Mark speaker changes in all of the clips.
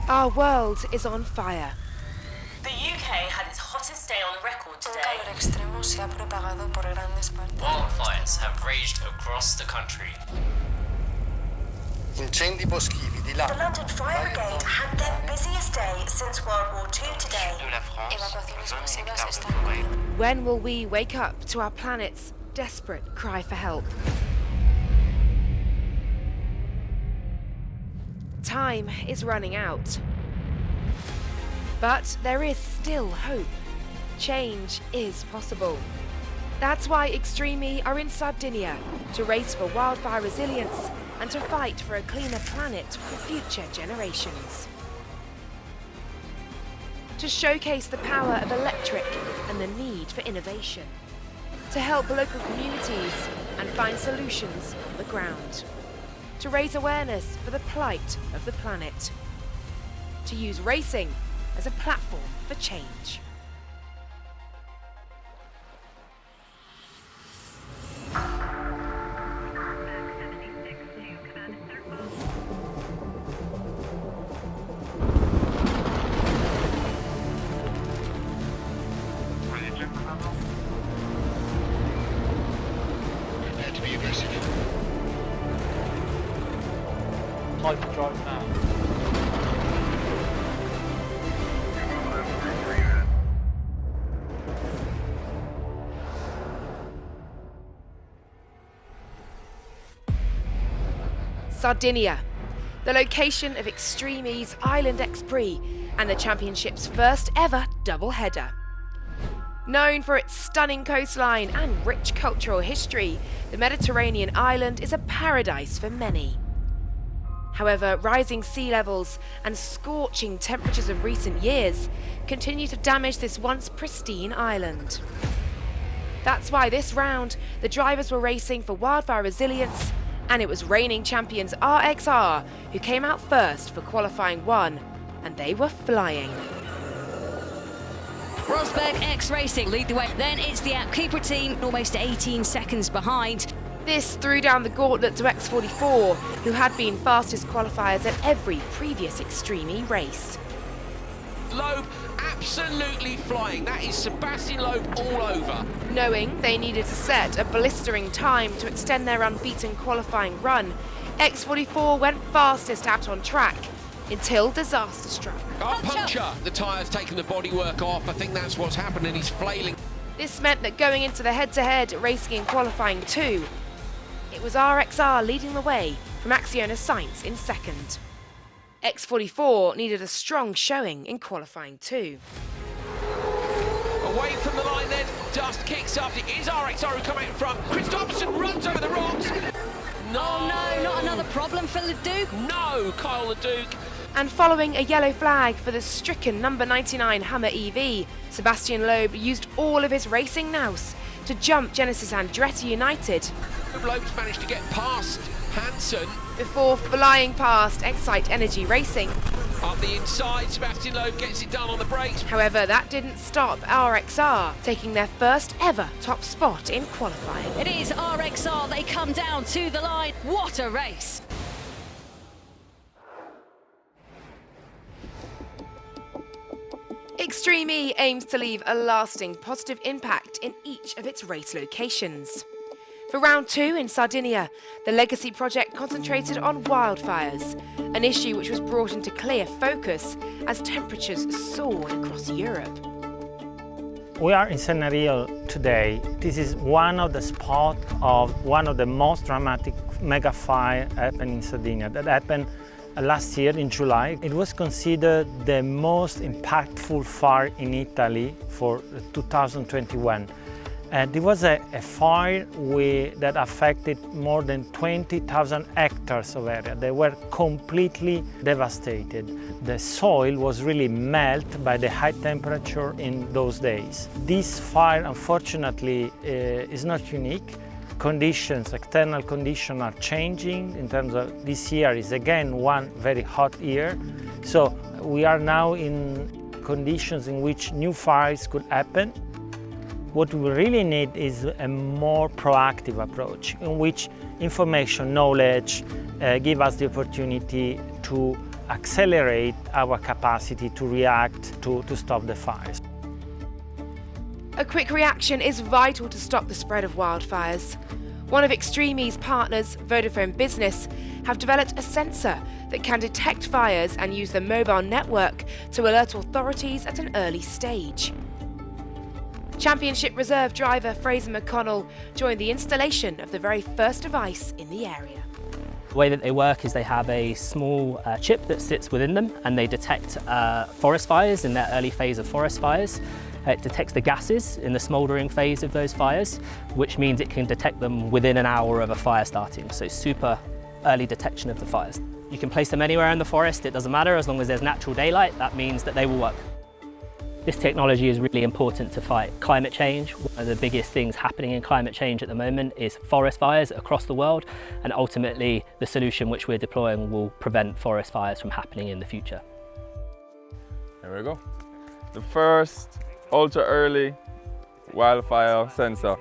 Speaker 1: Our world is on fire.
Speaker 2: The UK had its hottest day on record today.
Speaker 3: Wildfires have raged across the country.
Speaker 4: Incendi boschivi di là.
Speaker 2: The London Fire Brigade had their busiest day since World War II today.
Speaker 1: When will we wake up to our planet's desperate cry for help? Time is running out. But there is still hope. Change is possible. That's why Extreme are in Sardinia to race for wildfire resilience and to fight for a cleaner planet for future generations. To showcase the power of electric and the need for innovation. To help local communities and find solutions on the ground. To raise awareness for the plight of the planet. To use racing as a platform for change.
Speaker 4: Prepare to be aggressive.
Speaker 5: Hyperdrive now.
Speaker 1: Sardinia, the location of Extreme's Island X Prix and the championship's first ever double-header. Known for its stunning coastline and rich cultural history, the Mediterranean island is a paradise for many. However, rising sea levels and scorching temperatures of recent years continue to damage this once pristine island. That's why this round, the drivers were racing for wildfire resilience, and it was reigning champions RXR who came out first for qualifying 1, and they were flying.
Speaker 6: Rosberg X Racing lead the way. Then it's the Keeper team, almost 18 seconds behind.
Speaker 1: This threw down the gauntlet to X44, who had been fastest qualifiers at every previous Extreme race.
Speaker 7: Loeb absolutely flying. That is Sebastian Loeb all over.
Speaker 1: Knowing they needed to set a blistering time to extend their unbeaten qualifying run, X44 went fastest out on track until disaster struck.
Speaker 7: Oh, puncture! The tyre's taken the bodywork off. I think that's what's happened, and he's flailing.
Speaker 1: This meant that going into the head-to-head racing in qualifying 2, it was RXR leading the way from Acciona Sainz in second. X44 needed a strong showing in qualifying 2.
Speaker 7: Away from the line then, dust kicks up. It is RXR who come out in front. Christopherson runs over the rocks. No!
Speaker 6: Oh no, not another problem for Leduc.
Speaker 7: No, Kyle Leduc.
Speaker 1: And following a yellow flag for the stricken number 99 Hummer EV, Sebastian Loeb used all of his racing nous to jump Genesis Andretti United
Speaker 7: Loeb's managed to get past Hansen.
Speaker 1: before flying past Excite Energy Racing.
Speaker 7: Up the inside, Sebastian Loeb gets it done on the brakes.
Speaker 1: However, that didn't stop RXR taking their first ever top spot in qualifying.
Speaker 6: It is RXR, they come down to the line. What a race!
Speaker 1: Extreme E aims to leave a lasting positive impact in each of its race locations. For round 2 in Sardinia, the Legacy project concentrated on wildfires, an issue which was brought into clear focus as temperatures soared across Europe.
Speaker 5: We are in Senario today. This is one of the spots of one of the most dramatic mega fire happened in Sardinia that happened last year in July. It was considered the most impactful fire in Italy for 2021. And it was a fire that affected more than 20,000 hectares of area. They were completely devastated. The soil was really melted by the high temperature in those days. This fire, unfortunately, is not unique. Conditions, external conditions are changing in terms of this year is again one very hot year. So we are now in conditions in which new fires could happen. What we really need is a more proactive approach in which information, knowledge give us the opportunity to accelerate our capacity to react to stop the fires.
Speaker 1: A quick reaction is vital to stop the spread of wildfires. One of Extreme's partners, Vodafone Business, have developed a sensor that can detect fires and use the mobile network to alert authorities at an early stage. Championship reserve driver Fraser McConnell joined the installation of the very first device in the area.
Speaker 8: The way that they work is they have a small chip that sits within them, and they detect forest fires in their early phase of forest fires. It detects the gases in the smouldering phase of those fires, which means it can detect them within an hour of a fire starting, so super early detection of the fires. You can place them anywhere in the forest, it doesn't matter, as long as there's natural daylight, that means that they will work. This technology is really important to fight climate change. One of the biggest things happening in climate change at the moment is forest fires across the world, and ultimately the solution which we're deploying will prevent forest fires from happening in the future.
Speaker 9: There we go. The first ultra early wildfire sensor.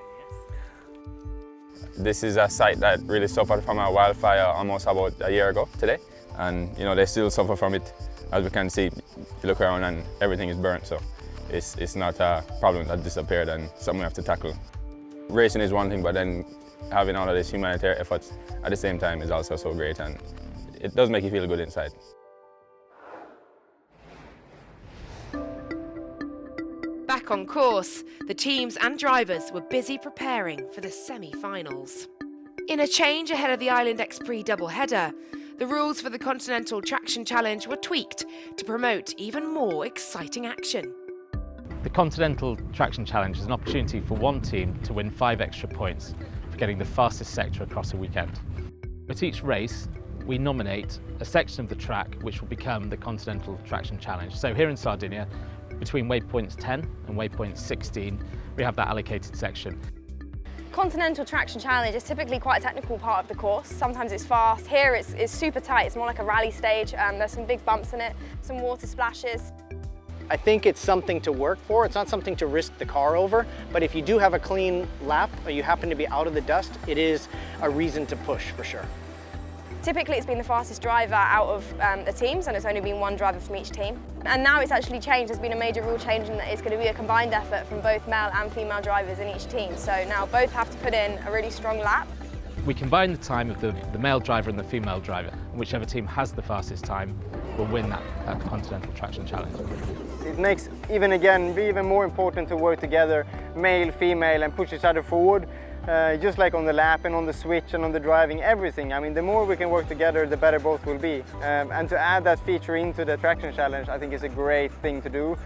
Speaker 10: This is a site that really suffered from a wildfire almost about a year ago today, and they still suffer from it. As we can see, if you look around and everything is burnt, so it's not a problem that disappeared and something we have to tackle. Racing is one thing, but then having all of these humanitarian efforts at the same time is also so great, and it does make you feel good inside.
Speaker 1: Back on course, the teams and drivers were busy preparing for the semi-finals. In a change ahead of the Island X Prix doubleheader, the rules for the Continental Traction Challenge were tweaked to promote even more exciting action.
Speaker 11: The Continental Traction Challenge is an opportunity for one team to win 5 extra points for getting the fastest sector across a weekend. At each race, we nominate a section of the track which will become the Continental Traction Challenge. So here in Sardinia, between waypoints 10 and waypoint 16, we have that allocated section.
Speaker 12: Continental Traction Challenge is typically quite a technical part of the course. Sometimes it's fast. Here it's super tight. It's more like a rally stage. There's some big bumps in it, some water splashes.
Speaker 13: I think it's something to work for. It's not something to risk the car over, but if you do have a clean lap or you happen to be out of the dust, it is a reason to push for sure.
Speaker 12: Typically it's been the fastest driver out of the teams, and it's only been one driver from each team. And now it's actually changed. There's been a major rule change in that it's going to be a combined effort from both male and female drivers in each team. So now both have to put in a really strong lap.
Speaker 11: We combine the time of the male driver and the female driver, and whichever team has the fastest time will win that Continental Traction Challenge.
Speaker 14: It makes be even more important to work together, male, female, and push each other forward. Just like on the lap and on the switch and on the driving, everything. I mean, the more we can work together, the better both will be. And to add that feature into the Traction Challenge, I think is a great thing to do.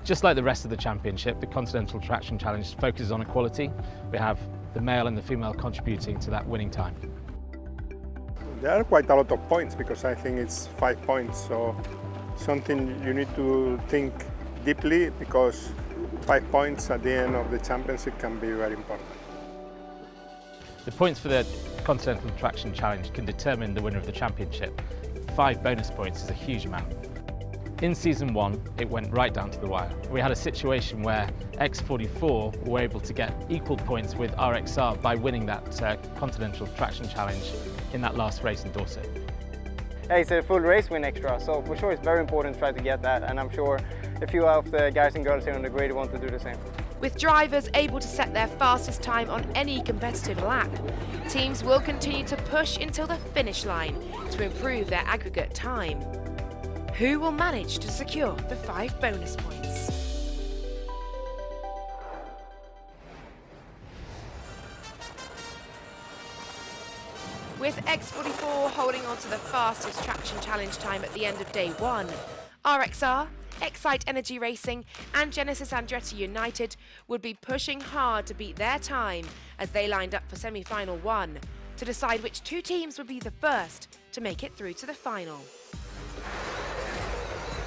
Speaker 11: Just like the rest of the championship, the Continental Traction Challenge focuses on equality. We have the male and the female contributing to that winning time.
Speaker 15: There are quite a lot of points because I think it's 5 points, so something you need to think deeply, because 5 points at the end of the championship can be very important.
Speaker 11: The points for the Continental Traction Challenge can determine the winner of the championship. 5 bonus points is a huge amount. In season 1, it went right down to the wire. We had a situation where X44 were able to get equal points with RXR by winning that Continental Traction Challenge in that last race in Dorset.
Speaker 14: Yeah, it's a full race win extra, so for sure it's very important to try to get that, and I'm sure a few of the guys and girls here on the grid want to do the same.
Speaker 1: With drivers able to set their fastest time on any competitive lap, teams will continue to push until the finish line to improve their aggregate time. Who will manage to secure the 5 bonus points? With X44 holding on to the fastest Traction Challenge time at the end of day 1, RXR, Excite Energy Racing and Genesis Andretti United would be pushing hard to beat their time as they lined up for semi-final 1 to decide which 2 teams would be the first to make it through to the final.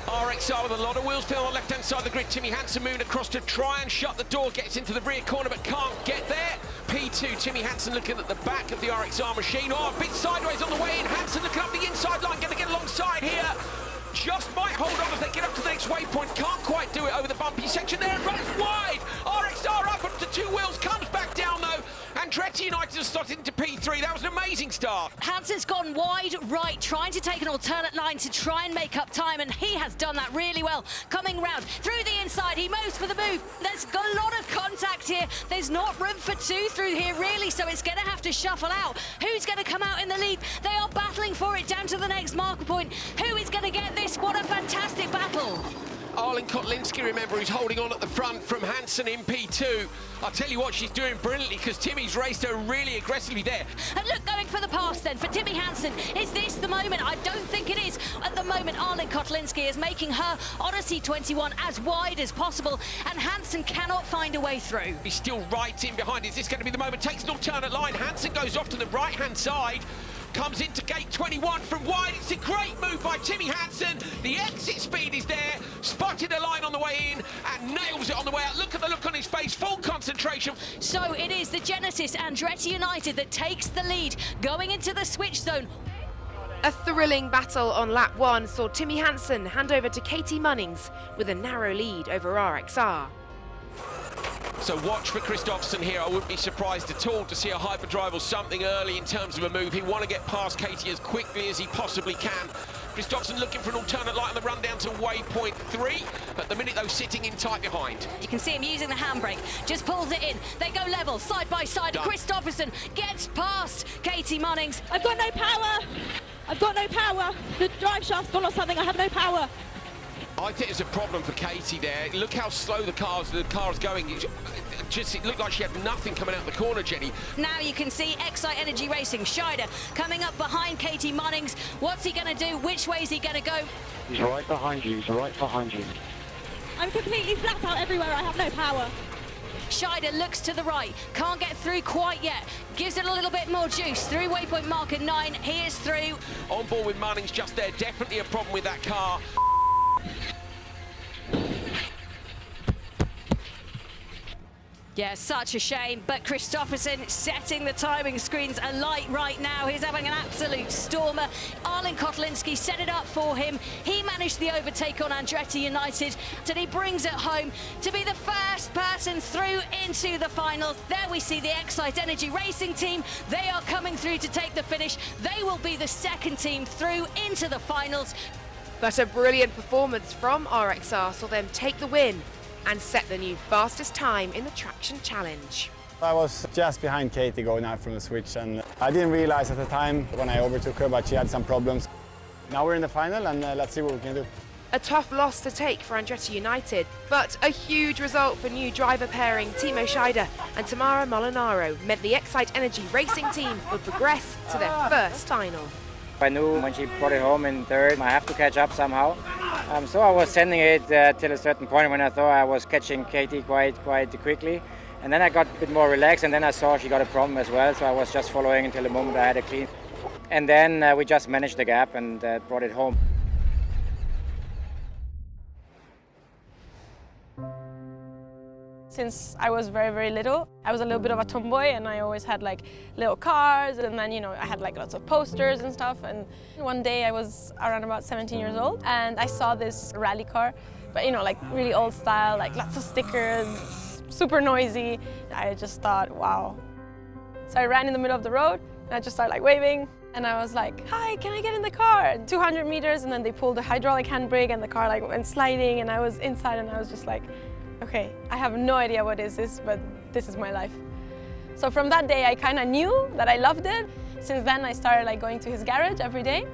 Speaker 7: RXR with a lot of wheels still on the left-hand side of the grid. Timmy Hansen moving across to try and shut the door, gets into the rear corner but can't get there. P2, Timmy Hansen looking at the back of the RXR machine. Oh, a bit sideways on the way in. Hansen looking up the inside line, going to get alongside here. Just might hold on as they get up to the next waypoint. Can't quite do it over the bumpy section there. Runs wide. RXR up onto 2 wheels. Comes back down though. Andretti United has started into P3. That was an amazing racing start.
Speaker 6: Hansen's gone wide right, trying to take an alternate line to try and make up time, and he has done that really well. Coming round through the inside, he moves for the move. There's got a lot of contact here. There's not room for two through here, really, so it's going to have to shuffle out. Who's going to come out in the lead? They are battling for it down to the next marker point. Who is going to get this? What a fantastic battle.
Speaker 7: Arlen Kotlinski, remember, is holding on at the front from Hansen in P2. I'll tell you what, she's doing brilliantly because Timmy's raced her really aggressively there.
Speaker 6: And look, going for the pass then for Timmy Hansen. Is this the moment? I don't think it is. At the moment, Arlen Kotlinski is making her Odyssey 21 as wide as possible, and Hansen cannot find a way through.
Speaker 7: He's still right in behind. Is this going to be the moment? Takes an alternate line. Hansen goes off to the right-hand side. Comes into gate 21 from wide. It's a great move by Timmy Hansen. The exit speed is there. Spotted a line on the way in and nails it on the way out. Look at the look on his face, full concentration.
Speaker 6: So it is the Genesis Andretti United that takes the lead going into the switch zone.
Speaker 1: A thrilling battle on lap 1 saw Timmy Hansen hand over to Katie Munnings with a narrow lead over RXR.
Speaker 7: So watch for Kristoffersson here. I wouldn't be surprised at all to see a hyperdrive or something early in terms of a move. He'll want to get past Katie as quickly as he possibly can. Kristoffersson looking for an alternate light on the run down to waypoint 3. At the minute, though, sitting in tight behind.
Speaker 6: You can see him using the handbrake. Just pulls it in. They go level, side by side.
Speaker 7: Done.
Speaker 6: Kristoffersson gets past Katie Munnings.
Speaker 16: I've got no power. I've got no power. The drive shaft's gone or something. I have no power.
Speaker 7: I think it's a problem for Katie there. Look how slow the car's going. It looked like she had nothing coming out the corner, Jenny.
Speaker 6: Now you can see Excite Energy Racing. Scheider coming up behind Katie Munnings. What's he going to do? Which way is he going to go?
Speaker 17: He's right behind you. He's right behind you.
Speaker 16: I'm completely flat out everywhere. I have no power.
Speaker 6: Scheider looks to the right. Can't get through quite yet. Gives it a little bit more juice. Through waypoint marker 9. He is through.
Speaker 7: On board with Munnings just there. Definitely a problem with that car.
Speaker 6: Yeah, such a shame, but Kristoffersson setting the timing screens alight right now. He's having an absolute stormer. Arlen Kotlinski set it up for him. He managed the overtake on Andretti United, and he brings it home to be the first person through into the finals. There we see the Excite Energy Racing team. They are coming through to take the finish. They will be the second team through into the finals.
Speaker 1: But a brilliant performance from RXR saw them take the win and set the new fastest time in the Traction Challenge.
Speaker 18: I was just behind Katie going out from the switch, and I didn't realize at the time when I overtook her, but she had some problems. Now we're in the final, and let's see what we can do.
Speaker 1: A tough loss to take for Andretti United, but a huge result for new driver pairing Timo Scheider and Tamara Molinaro meant the Excite Energy Racing team would progress to their first final.
Speaker 19: I knew when she brought it home in third, I have to catch up somehow. So I was sending it till a certain point when I thought I was catching Katie quite quickly. And then I got a bit more relaxed, and then I saw she got a problem as well, so I was just following until the moment I had it clean. And then we just managed the gap and brought it home.
Speaker 12: Since I was very, very little, I was a little bit of a tomboy, and I always had like little cars, and then, you know, I had like lots of posters and stuff. And one day I was around about 17 years old, and I saw this rally car, but, you know, like really old style, like lots of stickers, super noisy. I just thought, wow. So I ran in the middle of the road, and I just started like waving, and I was like, hi, can I get in the car? 200 meters, and then they pulled the hydraulic handbrake, and the car like went sliding, and I was inside, and I was just like, okay, I have no idea what is this, but this is my life. So from that day, I kind of knew that I loved it. Since then, I started like going to his garage every day.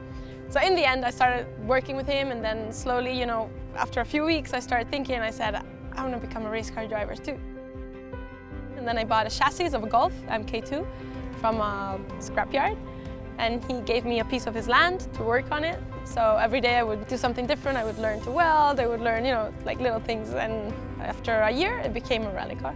Speaker 12: So in the end, I started working with him, and then slowly, you know, after a few weeks, I started thinking, I said, I want to become a race car driver too. And then I bought a chassis of a Golf MK2 from a scrapyard, and he gave me a piece of his land to work on it. So every day I would do something different. I would learn to weld, I would learn, you know, like little things, and after a year it became a rally car.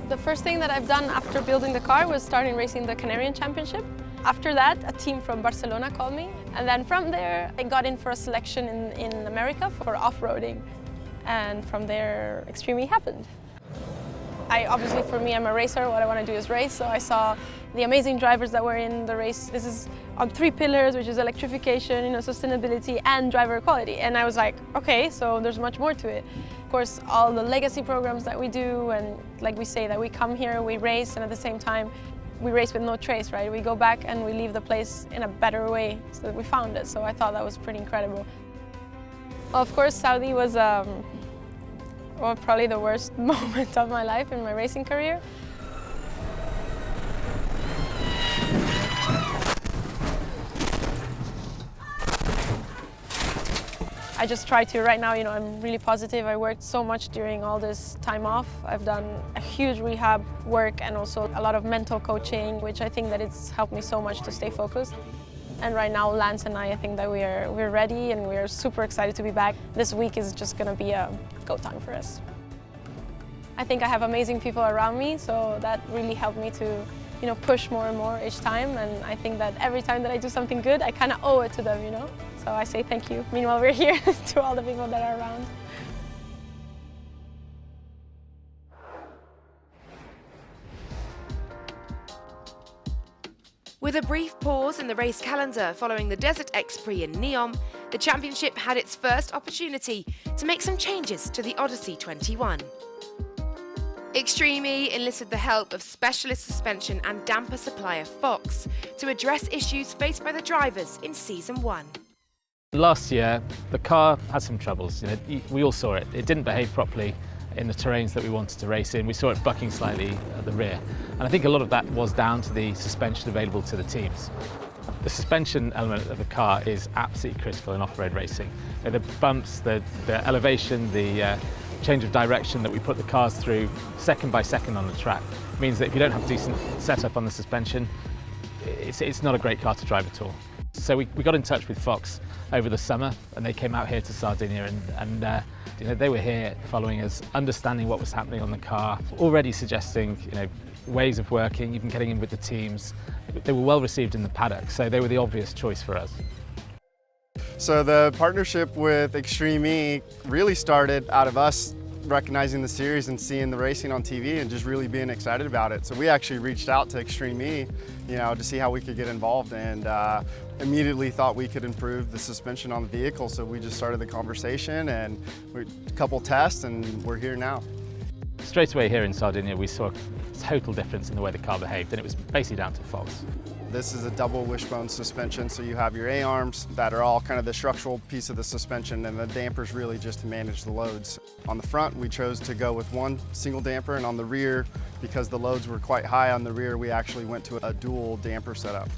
Speaker 12: The first thing that I've done after building the car was starting racing the Canarian Championship. After that, a team from Barcelona called me, and then from there I got in for a selection in America for off-roading, and from there Extreme E happened. Obviously, for me, I'm a racer. What I want to do is race. So I saw the amazing drivers that were in the race. This is on 3 pillars, which is electrification, you know, sustainability, and driver equality. And I was like, okay, so there's much more to it. Of course, all the legacy programs that we do, and like we say, that we come here, we race, and at the same time, we race with no trace, right? We go back and we leave the place in a better way so that we found it. So I thought that was pretty incredible. Well, of course, Saudi was well, probably the worst moment of my life in my racing career. I just try to, right now, you know, I'm really positive. I worked so much during all this time off. I've done a huge rehab work and also a lot of mental coaching, which I think that it's helped me so much to stay focused. And right now, Lance and I think that we're ready and we're super excited to be back. This week is just gonna be a go time for us. I think I have amazing people around me, so that really helped me to, you know, push more and more each time. And I think that every time that I do something good, I kind of owe it to them, you know? So I say thank you. Meanwhile, we're here to all the people that are around.
Speaker 1: With a brief pause in the race calendar following the Desert X Prix in Neom, the championship had its first opportunity to make some changes to the Odyssey 21. Extreme E enlisted the help of specialist suspension and damper supplier Fox to address issues faced by the drivers in Season 1.
Speaker 11: Last year, the car had some troubles. You know, we all saw it. It didn't behave properly in the terrains that we wanted to race in. We saw it bucking slightly at the rear. And I think a lot of that was down to the suspension available to the teams. The suspension element of the car is absolutely critical in off-road racing. You know, the bumps, the elevation, the change of direction that we put the cars through second by second on the track means that if you don't have a decent setup on the suspension, it's not a great car to drive at all. So we got in touch with Fox over the summer, and they came out here to Sardinia, and you know, they were here following us, understanding what was happening on the car, already suggesting, you know, ways of working, even getting in with the teams. They were well received in the paddock, so they were the obvious choice for us.
Speaker 20: So the partnership with Extreme E really started out of us recognizing the series and seeing the racing on TV and just really being excited about it. So we actually reached out to Extreme E, you know, to see how we could get involved, and immediately thought we could improve the suspension on the vehicle. So we just started the conversation and a couple tests, and we're here now.
Speaker 11: Straight away here in Sardinia, we saw a total difference in the way the car behaved, and it was basically down to Fox.
Speaker 20: This is a double wishbone suspension, so you have your A-arms that are all kind of the structural piece of the suspension, and the dampers really just to manage the loads. On the front, we chose to go with one single damper, and on the rear, because the loads were quite high on the rear, we actually went to a dual damper setup.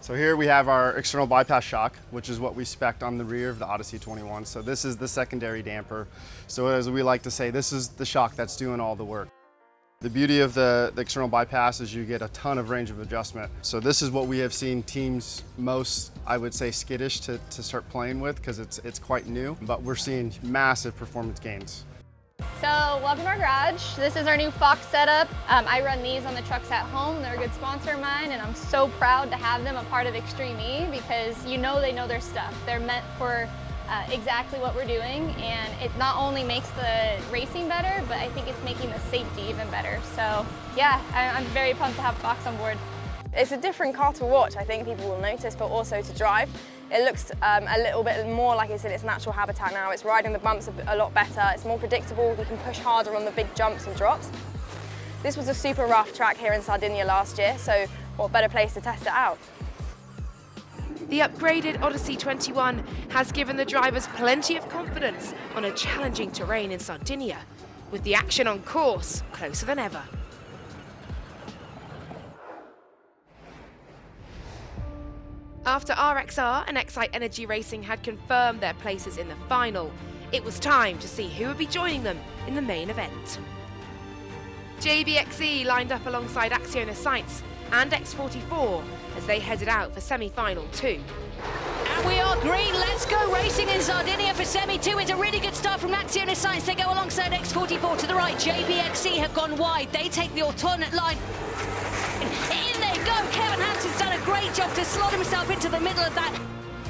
Speaker 20: So here we have our external bypass shock, which is what we spec'd on the rear of the Odyssey 21. So this is the secondary damper. So as we like to say, this is the shock that's doing all the work. The beauty of the external bypass is you get a ton of range of adjustment. So this is what we have seen teams most, I would say, skittish to start playing with, because it's quite new, but we're seeing massive performance gains.
Speaker 21: So welcome to our garage. This is our new Fox setup. I run these on the trucks at home. They're a good sponsor of mine, and I'm so proud to have them a part of Extreme E, because they know their stuff. They're meant for exactly what we're doing, and it not only makes the racing better, but I think it's making the safety even better. So yeah, I'm very pumped to have Fox on board.
Speaker 12: It's a different car to watch, I think people will notice, but also to drive. It looks a little bit more like it's in its natural habitat now. It's riding the bumps a lot better, it's more predictable, we can push harder on the big jumps and drops. This was a super rough track here in Sardinia last year, so what better place to test it out?
Speaker 1: The upgraded Odyssey 21 has given the drivers plenty of confidence on a challenging terrain in Sardinia, with the action on course closer than ever. After RXR and Excite Energy Racing had confirmed their places in the final, it was time to see who would be joining them in the main event. JBXE lined up alongside Acciona Sights and X44 as they headed out for semi-final 2.
Speaker 6: And we are green. Let's go racing in Sardinia for semi-2. It's a really good start from Acciona Sights. They go alongside X44 to the right. JBXE have gone wide. They take the alternate line. In they go. Kevin Hansen's done a great job to slot himself into the middle of that.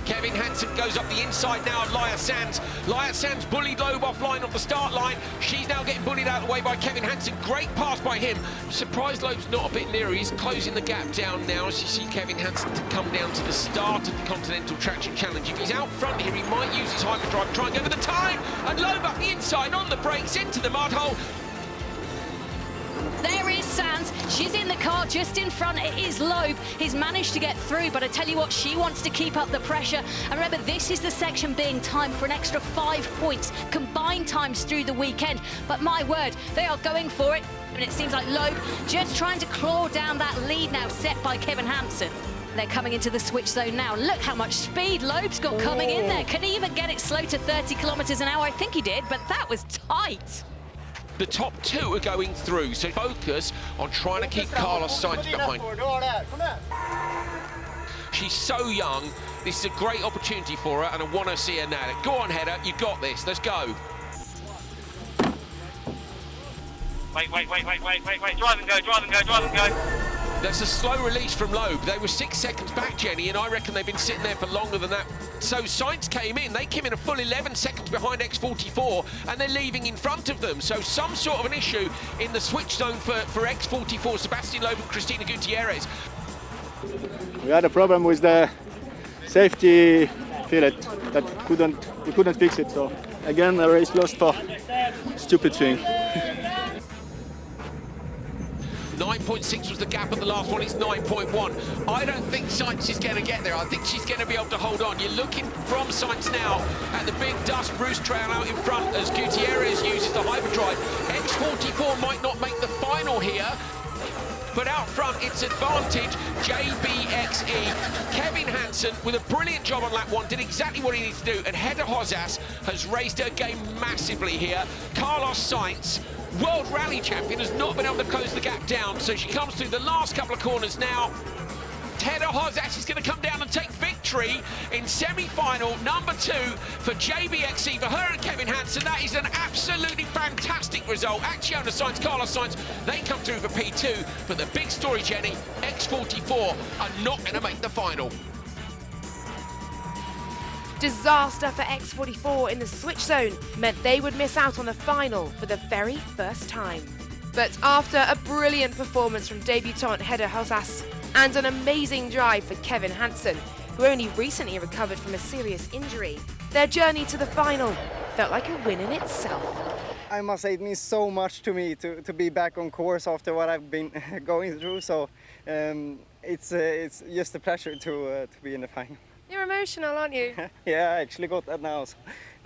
Speaker 7: Kevin Hansen goes up the inside now at Laya Sands. Laya Sands bullied Loeb offline off the start line. She's now getting bullied out of the way by Kevin Hansen. Great pass by him. Surprised Loeb's not a bit nearer. He's closing the gap down now as you see Kevin Hansen to come down to the start of the Continental Traction Challenge. If he's out front here, he might use his hyperdrive, try and go for the time. And Loeb up the inside on the brakes into the mud hole.
Speaker 6: There is Sands. She's in the car just in front. It is Loeb. He's managed to get through, but I tell you what, she wants to keep up the pressure. And remember, this is the section being timed for an extra 5 points, combined times through the weekend. But my word, they are going for it. And it seems like Loeb just trying to claw down that lead now set by Kevin Hansen. They're coming into the switch zone now. Look how much speed Loeb's got coming in there. Can he even get it slow to 30 kilometers an hour? I think he did, but that was tight.
Speaker 7: The top 2 are going through, so focus on trying to keep Carlos Sainz behind. She's so young. This is a great opportunity for her, and I want to see her nail it. Go on, Hedda, you got this. Let's go.
Speaker 3: Wait. Drive and go.
Speaker 7: That's a slow release from Loeb. They were 6 seconds back, Jenny, and I reckon they've been sitting there for longer than that. So Sainz came in. They came in a full 11 seconds behind X44, and they're leaving in front of them. So some sort of an issue in the switch zone for X44, Sebastian Loeb and Cristina Gutierrez.
Speaker 14: We had a problem with the safety fillet that we couldn't fix it. So again, a race lost for stupid thing.
Speaker 7: 9.6 was the gap at the last one, it's 9.1. I don't think Sainz is going to get there. I think she's going to be able to hold on. You're looking from Sainz now at the big dust Bruce trail out in front as Gutierrez uses the hyperdrive. X44 might not make the final here, but out front it's advantage JBXE. Kevin Hansen with a brilliant job on lap 1 did exactly what he needs to do, and Hedda Hozas has raised her game massively here. Carlos Sainz, World Rally Champion, has not been able to close the gap down, so she comes through the last couple of corners now. Hedda Hozas is going to come down and take victory in semi-final number 2 for JBXE, for her and Kevin Hansen. That is an absolutely fantastic result. Acciona Sainz, Carlos Sainz, they come through for P2, but the big story, Jenny, X44 are not going to make the final.
Speaker 1: Disaster for X44 in the switch zone meant they would miss out on the final for the very first time. But after a brilliant performance from debutante Hedda Hozas and an amazing drive for Kevin Hansen, who only recently recovered from a serious injury, their journey to the final felt like a win in itself.
Speaker 14: I must say it means so much to me to be back on course after what I've been going through. So it's just a pleasure to be in the final.
Speaker 1: You're emotional, aren't you?
Speaker 14: Yeah, I actually got that now. So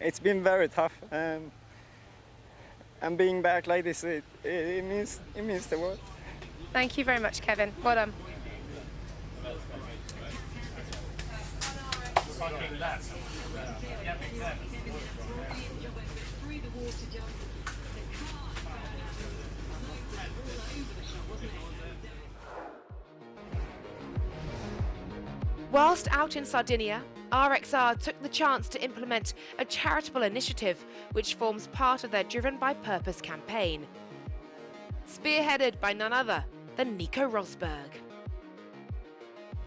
Speaker 14: it's been very tough. And being back like this, it means the world.
Speaker 1: Thank you very much, Kevin. Well done. Whilst out in Sardinia, RXR took the chance to implement a charitable initiative which forms part of their Driven by Purpose campaign, spearheaded by none other than Nico Rosberg.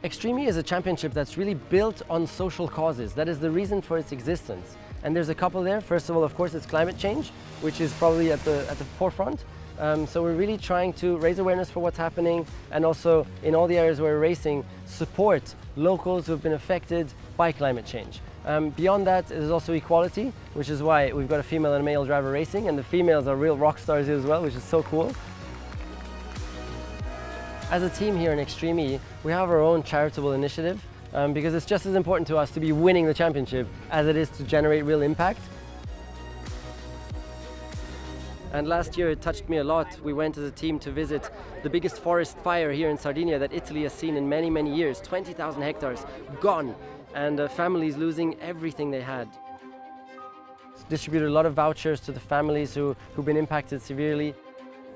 Speaker 22: Extreme E is a championship that's really built on social causes. That is the reason for its existence. And there's a couple there. First of all, of course, it's climate change, which is probably at the forefront. So we're really trying to raise awareness for what's happening, and also in all the areas where we're racing, support locals who have been affected by climate change. Beyond that, there's also equality, which is why we've got a female and a male driver racing, and the females are real rock stars as well, which is so cool. As a team here in Extreme E, we have our own charitable initiative because it's just as important to us to be winning the championship as it is to generate real impact. And last year it touched me a lot. We went as a team to visit the biggest forest fire here in Sardinia that Italy has seen in many, many years. 20,000 hectares gone, and families losing everything they had. Distributed a lot of vouchers to the families who've been impacted severely.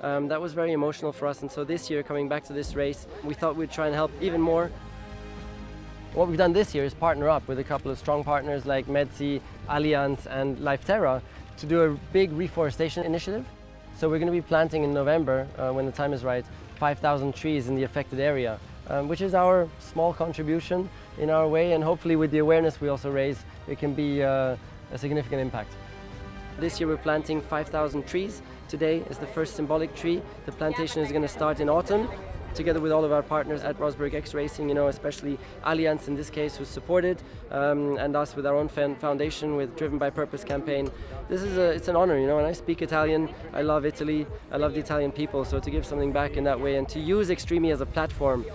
Speaker 22: That was very emotional for us, and so this year, coming back to this race, we thought we'd try and help even more. What we've done this year is partner up with a couple of strong partners like Medsi, Allianz and Lifeterra to do a big reforestation initiative. So we're going to be planting in November, when the time is right, 5,000 trees in the affected area, which is our small contribution in our way, and hopefully with the awareness we also raise, it can be a significant impact. This year we're planting 5,000 trees. Today is the first symbolic tree. The plantation is going to start in autumn, together with all of our partners at Rosberg X Racing, you know, especially Allianz in this case, who supported, and us with our own foundation with Driven by Purpose campaign. It's an honor, you know, and I speak Italian, I love Italy, I love the Italian people, so to give something back in that way and to use Extreme as a platform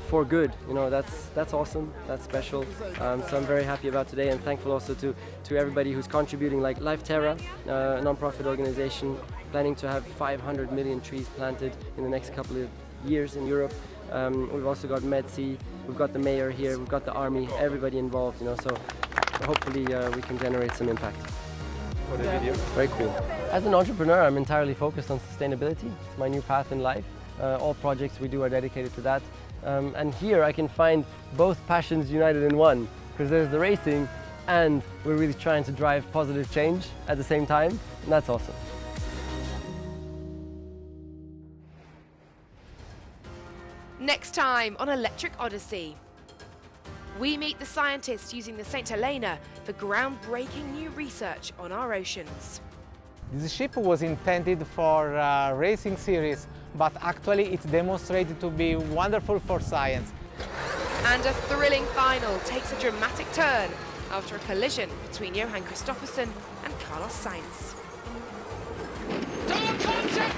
Speaker 22: for good, you know, that's awesome, that's special. So I'm very happy about today and thankful also to everybody who's contributing, like Life Terra, a non-profit organization planning to have 500 million trees planted in the next couple of years in Europe. We've also got Medsi, we've got the mayor here, we've got the army, everybody involved, you know, so hopefully we can generate some impact. Very cool. As an entrepreneur, I'm entirely focused on sustainability. It's my new path in life. All projects we do are dedicated to that. And here I can find both passions united in one, because there's the racing and we're really trying to drive positive change at the same time, and that's awesome.
Speaker 1: Next time on Electric Odyssey, we meet the scientists using the St. Helena for groundbreaking new research on our oceans.
Speaker 2: This ship was intended for a racing series, but actually it's demonstrated to be wonderful for science.
Speaker 1: And a thrilling final takes a dramatic turn after a collision between Johan Kristoffersson and Carlos Sainz.
Speaker 7: Double contact,